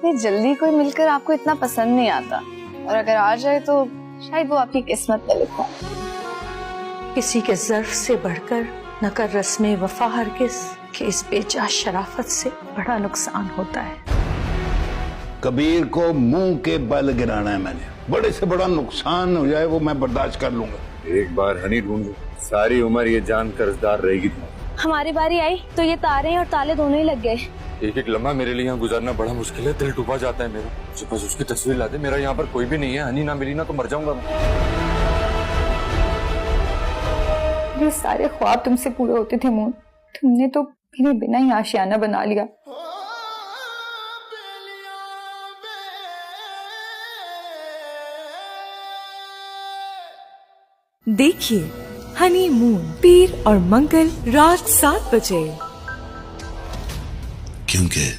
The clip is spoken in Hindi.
इतनी जल्दी कोई मिलकर आपको इतना पसंद नहीं आता, और अगर आ जाए तो शायद वो आपकी किस्मत में लिखा है। किसी के ज़र्फ से बढ़कर न कर रस्म वफा हरगिज़, कि इस बेजा शराफत से बड़ा नुकसान होता है। कबीर को मुंह के बल गिराना है मैंने, बड़े से बड़ा नुकसान हो जाए वो मैं बर्दाश्त कर लूंगा। एक बार हनी ढूंढ, सारी उम्र ये जान कर्जदार रहेगी। हमारी बारी आई तो ये तारे और ताले दोनों ही लग गए। एक एक लम्हा मेरे लिए यहाँ गुजारना बड़ा मुश्किल है, दिल डूबा जाता है मेरा। मुझे बस उसकी तस्वीर ला दे, मेरा यहाँ पर कोई भी नहीं है। हनी ना मिली ना तो मर जाऊंगा मैं। ये सारे ख्वाब तुमसे पूरे होते थे मून, तुमने तो मेरे बिना ही आशियाना बना लिया। देखिए हनी मून पीर और मंगल रात 7 बजे। क्योंकि